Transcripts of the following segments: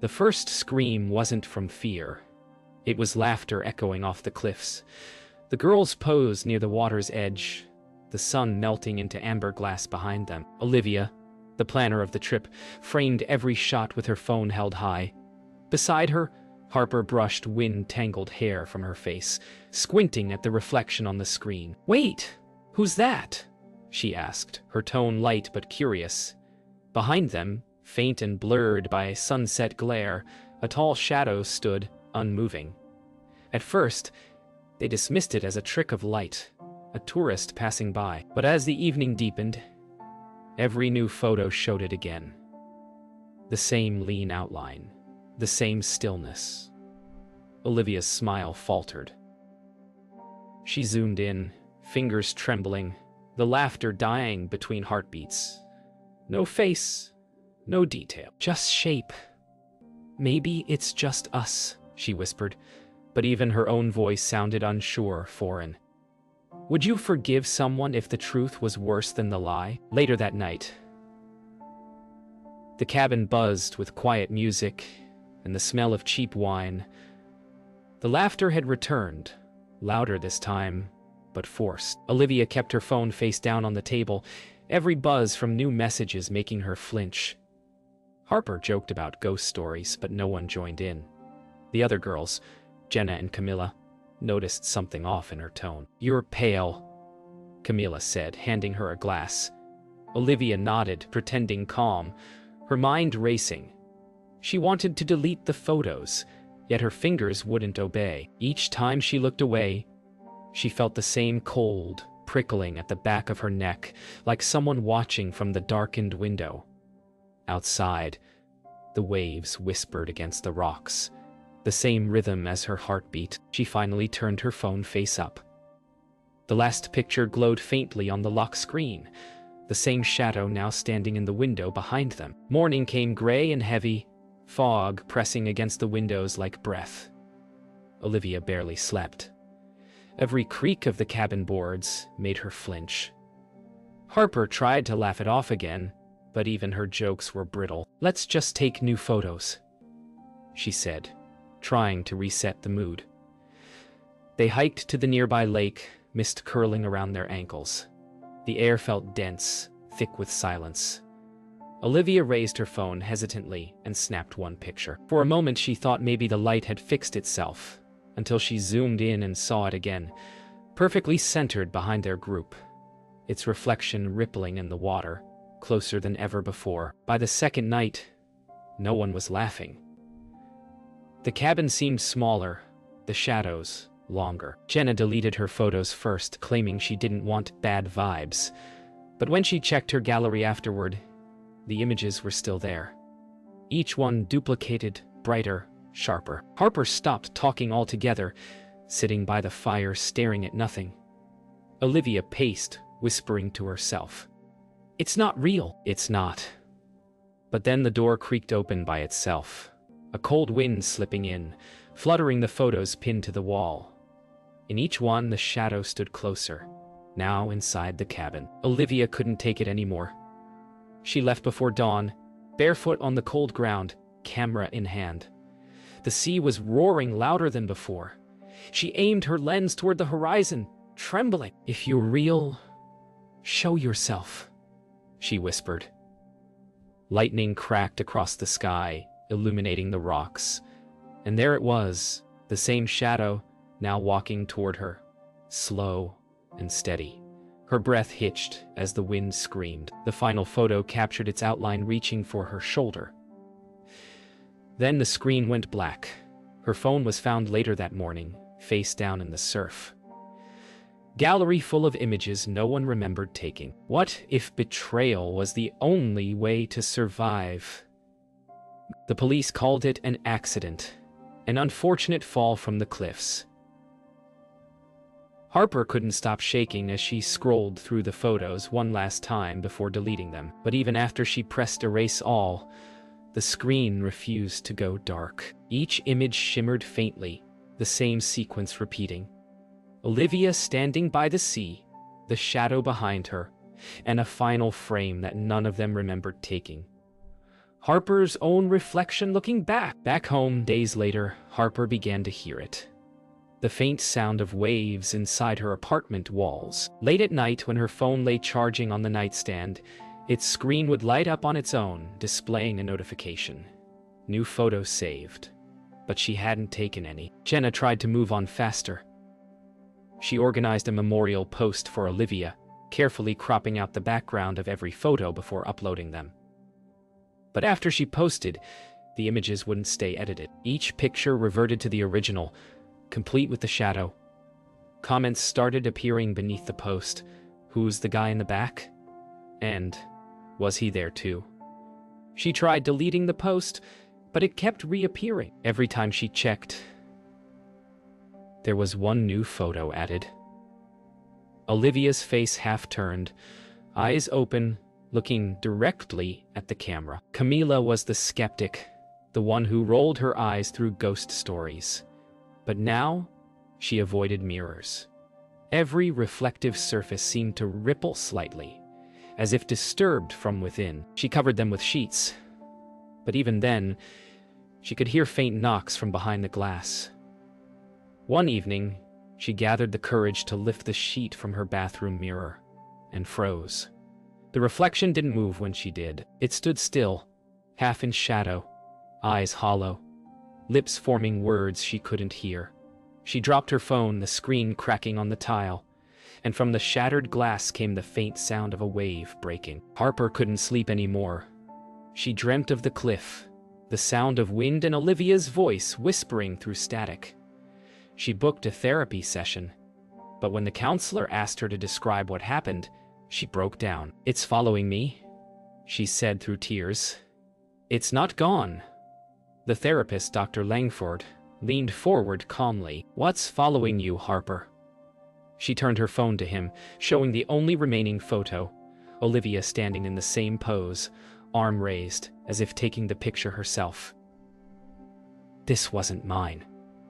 The first scream wasn't from fear. It was laughter echoing off the cliffs. The girls posed near the water's edge, the sun melting into amber glass behind them. Olivia, the planner of the trip, framed every shot with her phone held high. Beside her, Harper brushed wind-tangled hair from her face, squinting at the reflection on the screen. "Wait, who's that?" she asked, her tone light but curious. Behind them, faint and blurred by sunset glare, a tall shadow stood, unmoving. At first, they dismissed it as a trick of light, a tourist passing by. But as the evening deepened, every new photo showed it again. The same lean outline, the same stillness. Olivia's smile faltered. She zoomed in, fingers trembling, the laughter dying between heartbeats. No face, no detail, just shape. "Maybe it's just us," she whispered, but even her own voice sounded unsure, foreign. Would you forgive someone if the truth was worse than the lie? Later that night, the cabin buzzed with quiet music and the smell of cheap wine. The laughter had returned, louder this time, but forced. Olivia kept her phone face down on the table, every buzz from new messages making her flinch. Harper joked about ghost stories, but no one joined in. The other girls, Jenna and Camilla, noticed something off in her tone. "You're pale," Camilla said, handing her a glass. Olivia nodded, pretending calm, her mind racing. She wanted to delete the photos, yet her fingers wouldn't obey. Each time she looked away, she felt the same cold prickling at the back of her neck, like someone watching from the darkened window. Outside, the waves whispered against the rocks, the same rhythm as her heartbeat. She finally turned her phone face up. The last picture glowed faintly on the lock screen, the same shadow now standing in the window behind them. Morning came gray and heavy, fog pressing against the windows like breath. Olivia barely slept. Every creak of the cabin boards made her flinch. Harper tried to laugh it off again, but even her jokes were brittle. "Let's just take new photos," she said, trying to reset the mood. They hiked to the nearby lake, mist curling around their ankles. The air felt dense, thick with silence. Olivia raised her phone hesitantly and snapped one picture. For a moment she thought maybe the light had fixed itself, until she zoomed in and saw it again, perfectly centered behind their group, its reflection rippling in the water, closer than ever before. By the second night, no one was laughing. The cabin seemed smaller, the shadows longer. Jenna deleted her photos first, claiming she didn't want bad vibes. But when she checked her gallery afterward, the images were still there. Each one duplicated, brighter, sharper. Harper stopped talking altogether, sitting by the fire staring at nothing. Olivia paced, whispering to herself. "It's not real." "It's not." But then the door creaked open by itself, a cold wind slipping in, fluttering the photos pinned to the wall. In each one, the shadow stood closer, now inside the cabin. Olivia couldn't take it anymore. She left before dawn, barefoot on the cold ground, camera in hand. The sea was roaring louder than before. She aimed her lens toward the horizon, trembling. "If you're real, show yourself," she whispered. Lightning cracked across the sky, illuminating the rocks. And there it was, the same shadow, now walking toward her, slow and steady. Her breath hitched as the wind screamed. The final photo captured its outline reaching for her shoulder. Then the screen went black. Her phone was found later that morning, face down in the surf. Gallery full of images no one remembered taking. What if betrayal was the only way to survive? The police called it an accident, an unfortunate fall from the cliffs. Harper couldn't stop shaking as she scrolled through the photos one last time before deleting them. But even after she pressed erase all, the screen refused to go dark. Each image shimmered faintly, the same sequence repeating. Olivia standing by the sea, the shadow behind her, and a final frame that none of them remembered taking. Harper's own reflection looking back. Back home, days later, Harper began to hear it. The faint sound of waves inside her apartment walls. Late at night, when her phone lay charging on the nightstand, its screen would light up on its own, displaying a notification. New photos saved. But she hadn't taken any. Jenna tried to move on faster. She organized a memorial post for Olivia, carefully cropping out the background of every photo before uploading them. But after she posted, the images wouldn't stay edited. Each picture reverted to the original, complete with the shadow. Comments started appearing beneath the post. Who's the guy in the back? And was he there too? She tried deleting the post, but it kept reappearing. Every time she checked, there was one new photo added. Olivia's face half turned, eyes open, looking directly at the camera. Camila was the skeptic, the one who rolled her eyes through ghost stories. But now, she avoided mirrors. Every reflective surface seemed to ripple slightly, as if disturbed from within. She covered them with sheets. But even then, she could hear faint knocks from behind the glass. One evening, she gathered the courage to lift the sheet from her bathroom mirror and froze. The reflection didn't move when she did. It stood still, half in shadow, eyes hollow, lips forming words she couldn't hear. She dropped her phone, the screen cracking on the tile, and from the shattered glass came the faint sound of a wave breaking. Harper couldn't sleep anymore. She dreamt of the cliff, the sound of wind and Olivia's voice whispering through static. She booked a therapy session, but when the counselor asked her to describe what happened, she broke down. "It's following me," she said through tears. "It's not gone." The therapist, Dr. Langford, leaned forward calmly. "What's following you, Harper?" She turned her phone to him, showing the only remaining photo, Olivia standing in the same pose, arm raised, as if taking the picture herself. "This wasn't mine,"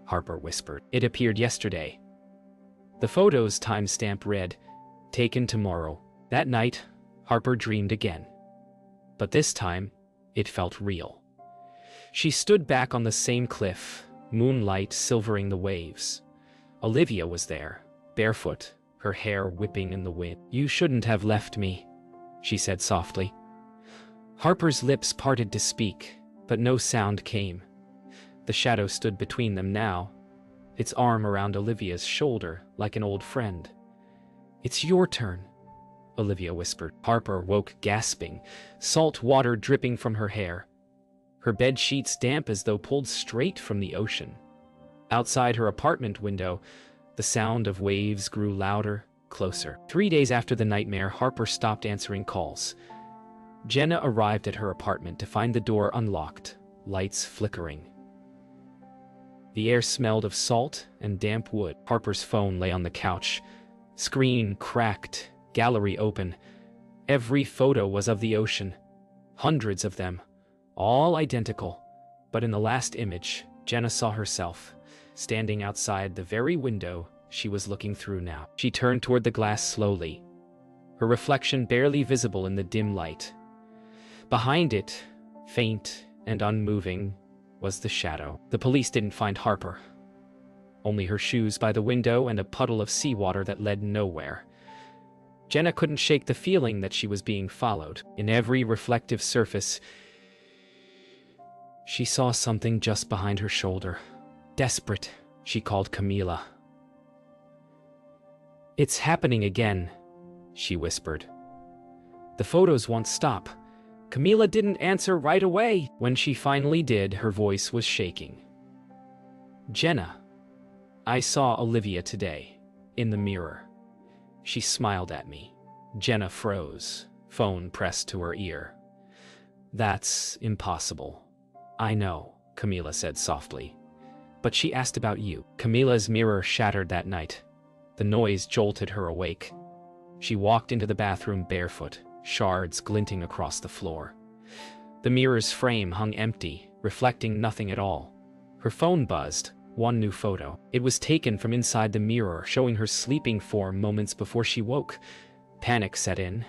Harper whispered. "It appeared yesterday." The photo's timestamp read, "Taken tomorrow." That night, Harper dreamed again. But this time, it felt real. She stood back on the same cliff, moonlight silvering the waves. Olivia was there, barefoot, her hair whipping in the wind. "You shouldn't have left me," she said softly. Harper's lips parted to speak, but no sound came. The shadow stood between them now, its arm around Olivia's shoulder like an old friend. "It's your turn," Olivia whispered. Harper woke gasping, salt water dripping from her hair, her bed sheets damp as though pulled straight from the ocean. Outside her apartment window, the sound of waves grew louder, closer. 3 days after the nightmare, Harper stopped answering calls. Jenna arrived at her apartment to find the door unlocked, lights flickering. The air smelled of salt and damp wood. Harper's phone lay on the couch, screen cracked, gallery open. Every photo was of the ocean, hundreds of them, all identical. But in the last image, Jenna saw herself, standing outside the very window she was looking through now. She turned toward the glass slowly, her reflection barely visible in the dim light. Behind it, faint and unmoving, was the shadow. The police didn't find Harper. Only her shoes by the window and a puddle of seawater that led nowhere. Jenna couldn't shake the feeling that she was being followed. In every reflective surface, she saw something just behind her shoulder. Desperate, she called Camila. "It's happening again," she whispered. The photos won't stop. Camila didn't answer right away. When she finally did, her voice was shaking. "Jenna, I saw Olivia today, in the mirror. She smiled at me." Jenna froze, phone pressed to her ear. "That's impossible." "I know," Camila said softly. "But she asked about you." Camila's mirror shattered that night. The noise jolted her awake. She walked into the bathroom barefoot, shards glinting across the floor. The mirror's frame hung empty, reflecting nothing at all. Her phone buzzed, one new photo. It was taken from inside the mirror, showing her sleeping form moments before she woke. Panic set in.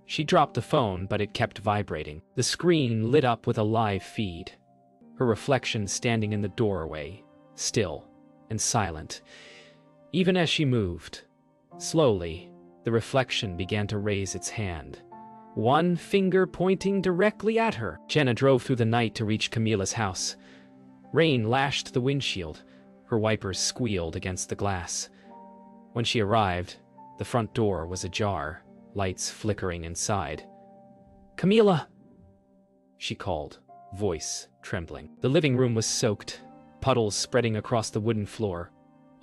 She dropped the phone, but it kept vibrating. The screen lit up with a live feed. Her reflection standing in the doorway, still and silent. Even as she moved, slowly, the reflection began to raise its hand, one finger pointing directly at her. Jenna drove through the night to reach Camila's house. Rain lashed the windshield. Her wipers squealed against the glass. When she arrived, the front door was ajar, lights flickering inside. "Camila!" she called, voice trembling. The living room was soaked, puddles spreading across the wooden floor.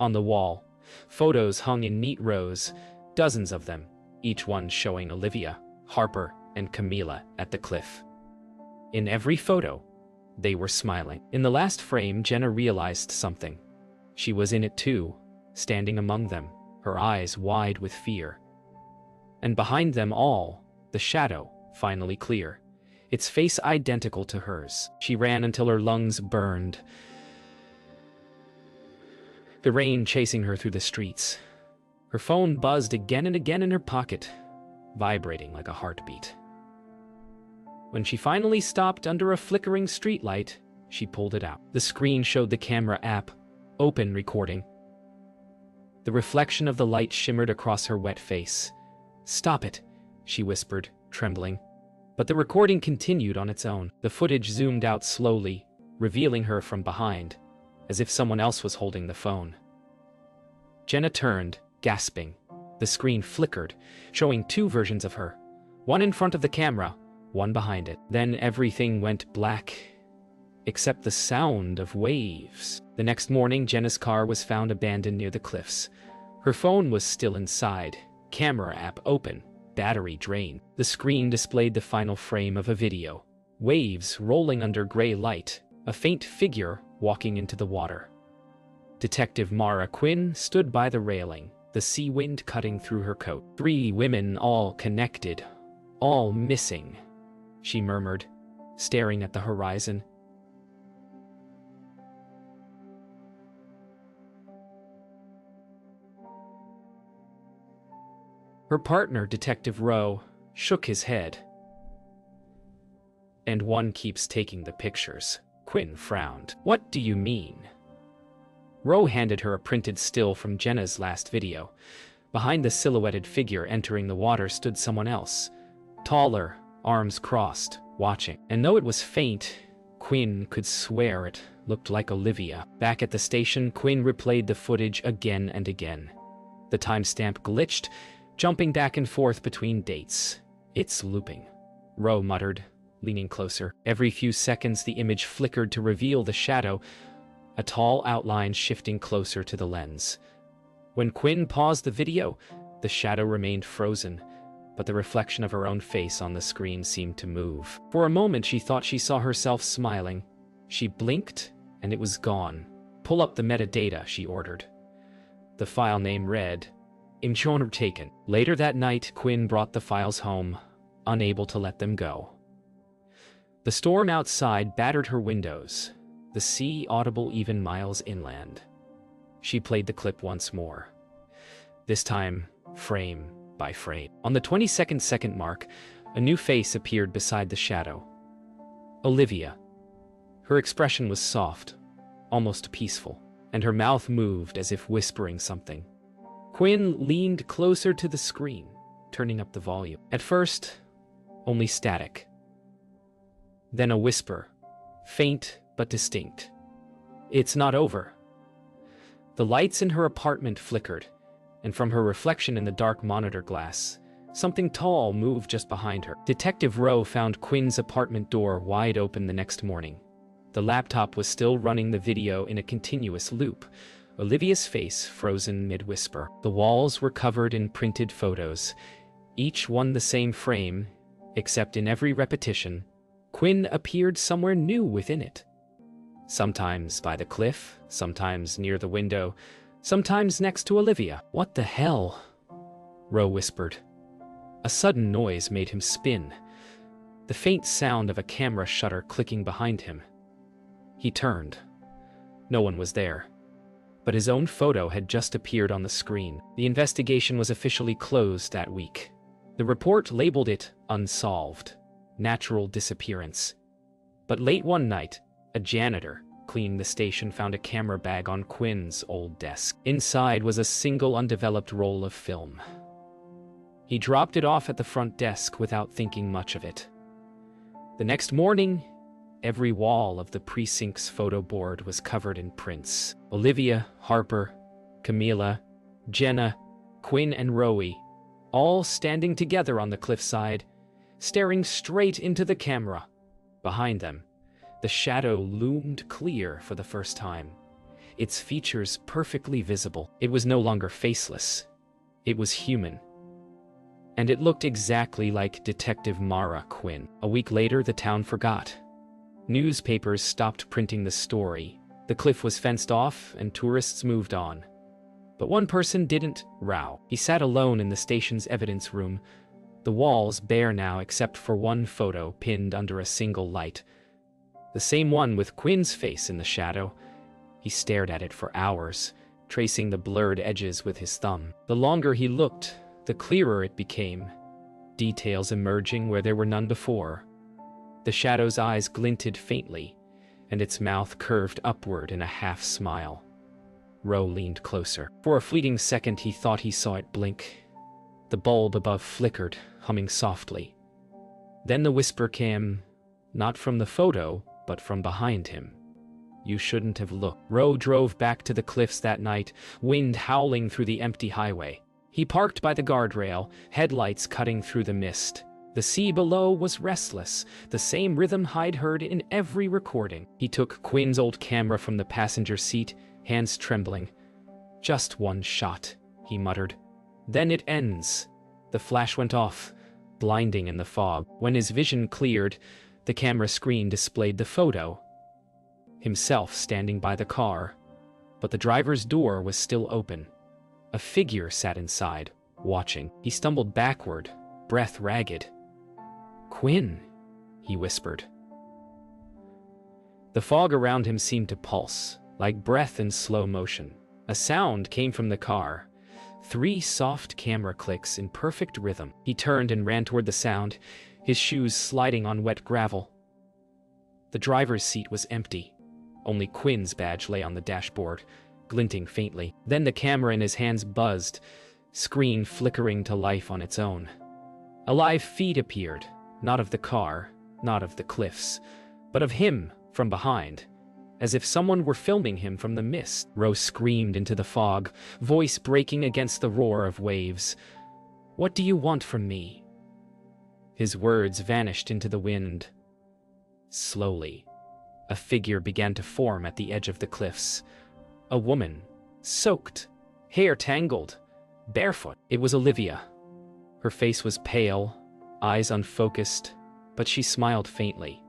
On the wall, photos hung in neat rows, dozens of them, each one showing Olivia, Harper, and Camila at the cliff. In every photo, they were smiling. In the last frame, Jenna realized something. She was in it too, standing among them, her eyes wide with fear. And behind them all, the shadow, finally clear, its face identical to hers. She ran until her lungs burned, the rain chasing her through the streets. Her phone buzzed again and again in her pocket, vibrating like a heartbeat. When she finally stopped under a flickering streetlight, she pulled it out. The screen showed the camera app, open recording. The reflection of the light shimmered across her wet face. "Stop it," she whispered, trembling. But the recording continued on its own. The footage zoomed out slowly, revealing her from behind, as if someone else was holding the phone. Jenna turned, gasping. The screen flickered, showing two versions of her, one in front of the camera, one behind it. Then everything went black, except the sound of waves. The next morning, Jenna's car was found abandoned near the cliffs. Her phone was still inside, camera app open, battery drained. The screen displayed the final frame of a video. Waves rolling under gray light, a faint figure walking into the water. Detective Mara Quinn stood by the railing, the sea wind cutting through her coat. 3 women, all connected, all missing, she murmured, staring at the horizon. Her partner, Detective Rowe, shook his head. "And one keeps taking the pictures." Quinn frowned. "What do you mean?" Rowe handed her a printed still from Jenna's last video. Behind the silhouetted figure entering the water stood someone else, taller, arms crossed, watching. And though it was faint, Quinn could swear it looked like Olivia. Back at the station, Quinn replayed the footage again and again. The timestamp glitched, jumping back and forth between dates. "It's looping," Rowe muttered, leaning closer. Every few seconds, the image flickered to reveal the shadow, a tall outline shifting closer to the lens. When Quinn paused the video, the shadow remained frozen, but the reflection of her own face on the screen seemed to move. For a moment, she thought she saw herself smiling. She blinked, and it was gone. "Pull up the metadata," she ordered. The file name read, "Image taken." Later that night, Quinn brought the files home, unable to let them go. The storm outside battered her windows, the sea audible even miles inland. She played the clip once more, this time frame by frame. On the 22nd mark, a new face appeared beside the shadow. Olivia. Her expression was soft, almost peaceful, and her mouth moved as if whispering something. Quinn leaned closer to the screen, turning up the volume. At first, only static. Then a whisper, faint but distinct. "It's not over." The lights in her apartment flickered, and from her reflection in the dark monitor glass, something tall moved just behind her. Detective Rowe found Quinn's apartment door wide open the next morning. The laptop was still running the video in a continuous loop, Olivia's face frozen mid-whisper. The walls were covered in printed photos, each one the same frame, except in every repetition, Quinn appeared somewhere new within it. Sometimes by the cliff, sometimes near the window, sometimes next to Olivia. "What the hell?" Rowe whispered. A sudden noise made him spin, the faint sound of a camera shutter clicking behind him. He turned. No one was there, but his own photo had just appeared on the screen. The investigation was officially closed that week. The report labeled it unsolved, natural disappearance. But late one night, a janitor cleaning the station found a camera bag on Quinn's old desk. Inside was a single undeveloped roll of film. He dropped it off at the front desk without thinking much of it. The next morning, every wall of the precinct's photo board was covered in prints. Olivia, Harper, Camila, Jenna, Quinn, and Rowie, all standing together on the cliffside, staring straight into the camera. Behind them, the shadow loomed clear for the first time, its features perfectly visible. It was no longer faceless. It was human. And it looked exactly like Detective Mara Quinn. A week later, the town forgot. Newspapers stopped printing the story. The cliff was fenced off, and tourists moved on. But one person didn't. Rao. He sat alone in the station's evidence room, the walls bare now except for one photo pinned under a single light. The same one with Quinn's face in the shadow. He stared at it for hours, tracing the blurred edges with his thumb. The longer he looked, the clearer it became, details emerging where there were none before. The shadow's eyes glinted faintly, and its mouth curved upward in a half-smile. Roe leaned closer. For a fleeting second he thought he saw it blink. The bulb above flickered, humming softly. Then the whisper came, not from the photo, but from behind him. "You shouldn't have looked." Roe drove back to the cliffs that night, wind howling through the empty highway. He parked by the guardrail, headlights cutting through the mist. The sea below was restless, the same rhythm Hyde heard in every recording. He took Quinn's old camera from the passenger seat, hands trembling. "Just one shot," he muttered. "Then it ends." The flash went off, blinding in the fog. When his vision cleared, the camera screen displayed the photo. Himself standing by the car, but the driver's door was still open. A figure sat inside, watching. He stumbled backward, breath ragged. "Quinn," he whispered. The fog around him seemed to pulse, like breath in slow motion. A sound came from the car. 3 soft camera clicks in perfect rhythm. He turned and ran toward the sound, his shoes sliding on wet gravel. The driver's seat was empty. Only Quinn's badge lay on the dashboard, glinting faintly. Then the camera in his hands buzzed, screen flickering to life on its own. A live feed appeared, not of the car, not of the cliffs, but of him from behind, as if someone were filming him from the mist. Rose screamed into the fog, voice breaking against the roar of waves. "What do you want from me?" His words vanished into the wind. Slowly, a figure began to form at the edge of the cliffs. A woman, soaked, hair tangled, barefoot. It was Olivia. Her face was pale, eyes unfocused, but she smiled faintly.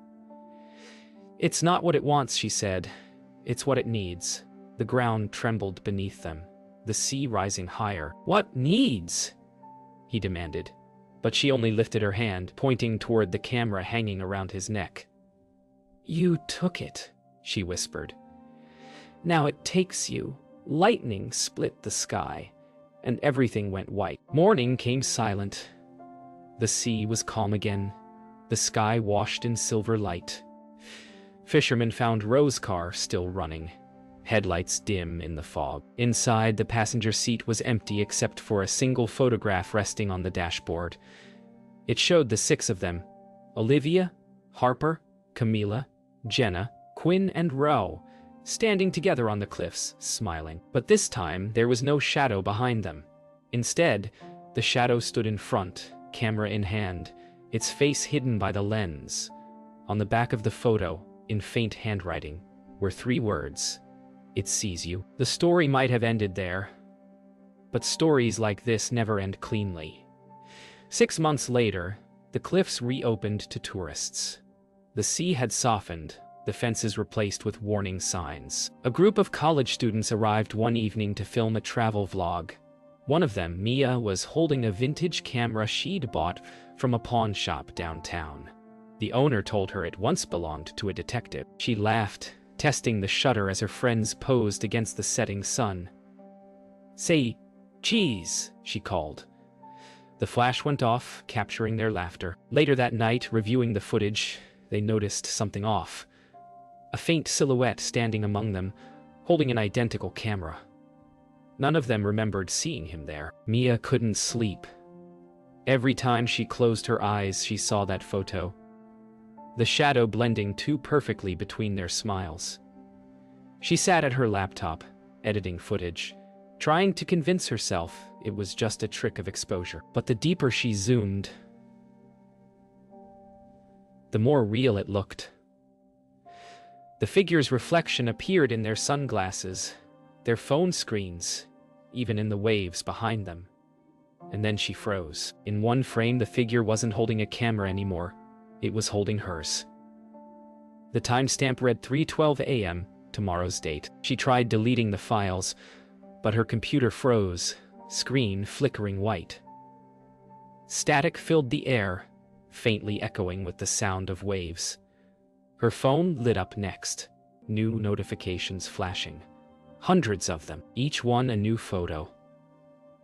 "It's not what it wants," she said. "It's what it needs." The ground trembled beneath them, the sea rising higher. "What needs?" he demanded, but she only lifted her hand, pointing toward the camera hanging around his neck. "You took it," she whispered. "Now it takes you." Lightning split the sky, and everything went white. Morning came silent. The sea was calm again, the sky washed in silver light. Fishermen found Rose's car still running, headlights dim in the fog. Inside, the passenger seat was empty except for a single photograph resting on the dashboard. It showed the 6 of them: Olivia, Harper, Camila, Jenna, Quinn, and Roe, standing together on the cliffs, smiling. But this time, there was no shadow behind them. Instead, the shadow stood in front, camera in hand, its face hidden by the lens. On the back of the photo, in faint handwriting, were 3 words: "It sees you." The story might have ended there, but stories like this never end cleanly. 6 months later, the cliffs reopened to tourists. The sea had softened, the fences replaced with warning signs. A group of college students arrived one evening to film a travel vlog. One of them, Mia, was holding a vintage camera she'd bought from a pawn shop downtown. The owner told her it once belonged to a detective. She laughed, testing the shutter as her friends posed against the setting sun. "Say cheese," she called. The flash went off, capturing their laughter. Later that night, reviewing the footage, they noticed something off. A faint silhouette standing among them, holding an identical camera. None of them remembered seeing him there. Mia couldn't sleep. Every time she closed her eyes, she saw that photo. The shadow blending too perfectly between their smiles. She sat at her laptop, editing footage, trying to convince herself it was just a trick of exposure. But the deeper she zoomed, the more real it looked. The figure's reflection appeared in their sunglasses, their phone screens, even in the waves behind them. And then she froze. In one frame, the figure wasn't holding a camera anymore. It was holding hers. The timestamp read 3:12 a.m., tomorrow's date. She tried deleting the files, but her computer froze, screen flickering white. Static filled the air, faintly echoing with the sound of waves. Her phone lit up next, new notifications flashing. Hundreds of them, each one a new photo.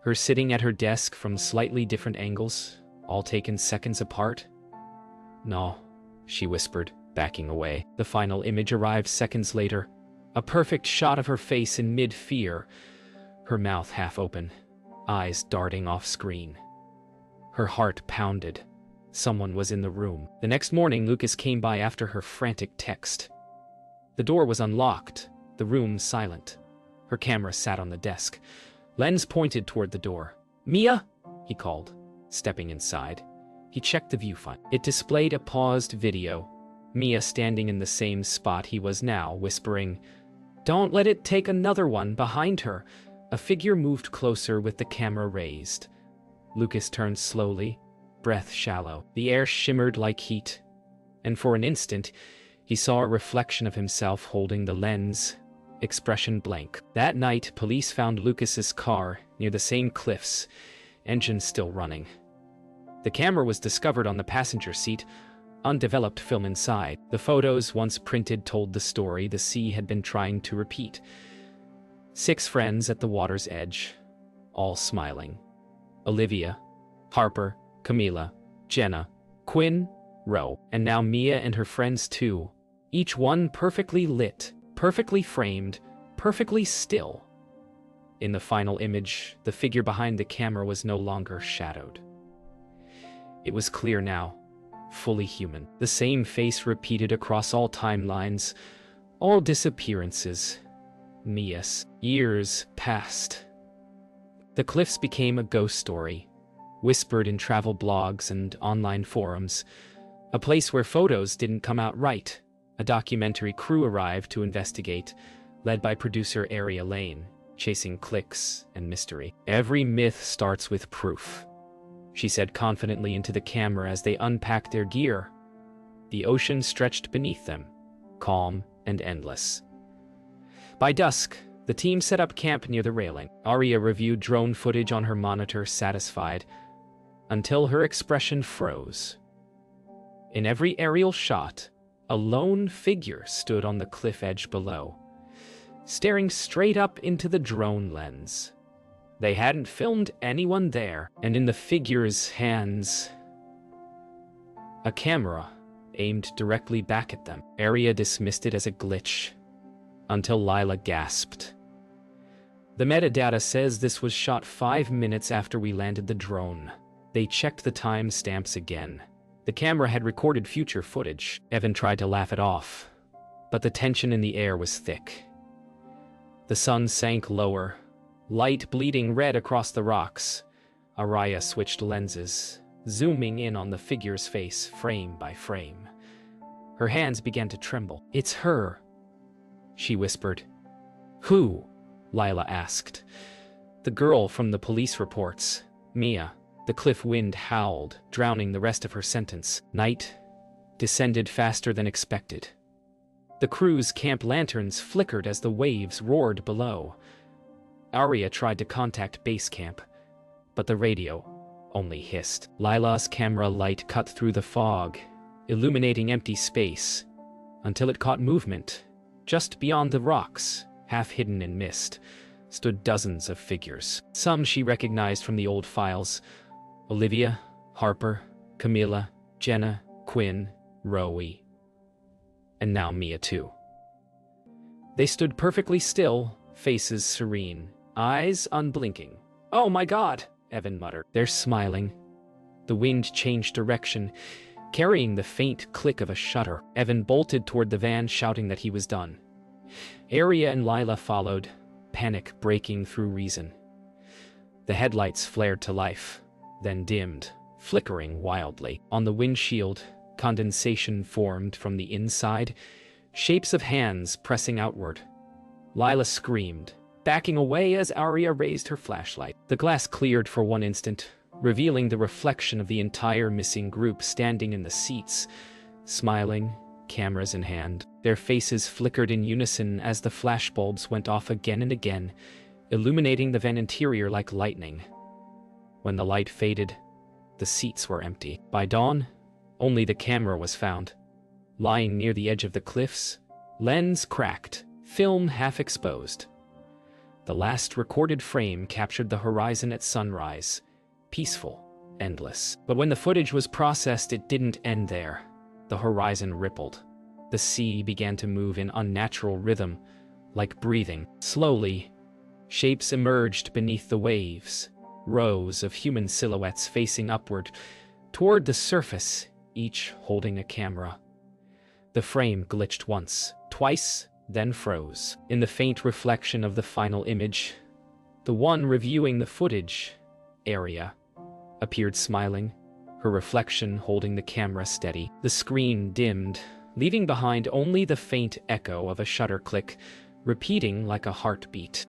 Her sitting at her desk from slightly different angles, all taken seconds apart. No, she whispered, backing away. The final image arrived seconds later, a perfect shot of her face in mid-fear, her mouth half open, eyes darting off screen. Her heart pounded. Someone was in the room. The next morning, Lucas came by after her frantic text. The door was unlocked, the room silent. Her camera sat on the desk. Lens pointed toward the door. "Mia?" he called, stepping inside. He checked the viewfinder. It displayed a paused video. Mia standing in the same spot he was now, whispering, "Don't let it take another one," behind her. A figure moved closer with the camera raised. Lucas turned slowly, breath shallow. The air shimmered like heat, and for an instant, he saw a reflection of himself holding the lens, expression blank. That night, police found Lucas's car near the same cliffs, engine still running. The camera was discovered on the passenger seat, undeveloped film inside. The photos, once printed, told the story the sea had been trying to repeat. 6 friends at the water's edge, all smiling. Olivia, Harper, Camila, Jenna, Quinn, Ro, and now Mia and her friends too, each one perfectly lit, perfectly framed, perfectly still. In the final image, the figure behind the camera was no longer shadowed. It was clear now, fully human. The same face repeated across all timelines, all disappearances. Mia's. Years passed. The cliffs became a ghost story, whispered in travel blogs and online forums, a place where photos didn't come out right. A documentary crew arrived to investigate, led by producer Ari Lane, chasing clicks and mystery. "Every myth starts with proof," she said confidently into the camera as they unpacked their gear. The ocean stretched beneath them, calm and endless. By dusk, the team set up camp near the railing. Aria reviewed drone footage on her monitor, satisfied, until her expression froze. In every aerial shot, a lone figure stood on the cliff edge below, staring straight up into the drone lens. They hadn't filmed anyone there, and in the figure's hands, a camera aimed directly back at them. Aria dismissed it as a glitch, until Lila gasped. "The metadata says this was shot 5 minutes after we landed the drone." They checked the timestamps again. The camera had recorded future footage. Evan tried to laugh it off, but the tension in the air was thick. The sun sank lower, light bleeding red across the rocks. Araya switched lenses, zooming in on the figure's face frame by frame. Her hands began to tremble. "It's her," she whispered. "Who?" Lila asked. "The girl from the police reports, Mia." The cliff wind howled, drowning the rest of her sentence. Night descended faster than expected. The crew's camp lanterns flickered as the waves roared below. Aria tried to contact base camp, but the radio only hissed. Lila's camera light cut through the fog, illuminating empty space, until it caught movement. Just beyond the rocks, half hidden in mist, stood dozens of figures. Some she recognized from the old files, Olivia, Harper, Camilla, Jenna, Quinn, Rowie, and now Mia too. They stood perfectly still, faces serene, eyes unblinking. "Oh my God," Evan muttered. "They're smiling." The wind changed direction, carrying the faint click of a shutter. Evan bolted toward the van, shouting that he was done. Aria and Lila followed, panic breaking through reason. The headlights flared to life, then dimmed, flickering wildly. On the windshield, condensation formed from the inside, shapes of hands pressing outward. Lila screamed, backing away as Aria raised her flashlight. The glass cleared for one instant, revealing the reflection of the entire missing group standing in the seats, smiling, cameras in hand. Their faces flickered in unison as the flashbulbs went off again and again, illuminating the van interior like lightning. When the light faded, the seats were empty. By dawn, only the camera was found. Lying near the edge of the cliffs, lens cracked, film half exposed. The last recorded frame captured the horizon at sunrise, peaceful, endless. But when the footage was processed, it didn't end there. The horizon rippled. The sea began to move in unnatural rhythm, like breathing. Slowly, shapes emerged beneath the waves, rows of human silhouettes facing upward, toward the surface, each holding a camera. The frame glitched once, twice, then froze. In the faint reflection of the final image, the one reviewing the footage, Aria, appeared smiling, her reflection holding the camera steady. The screen dimmed, leaving behind only the faint echo of a shutter click, repeating like a heartbeat.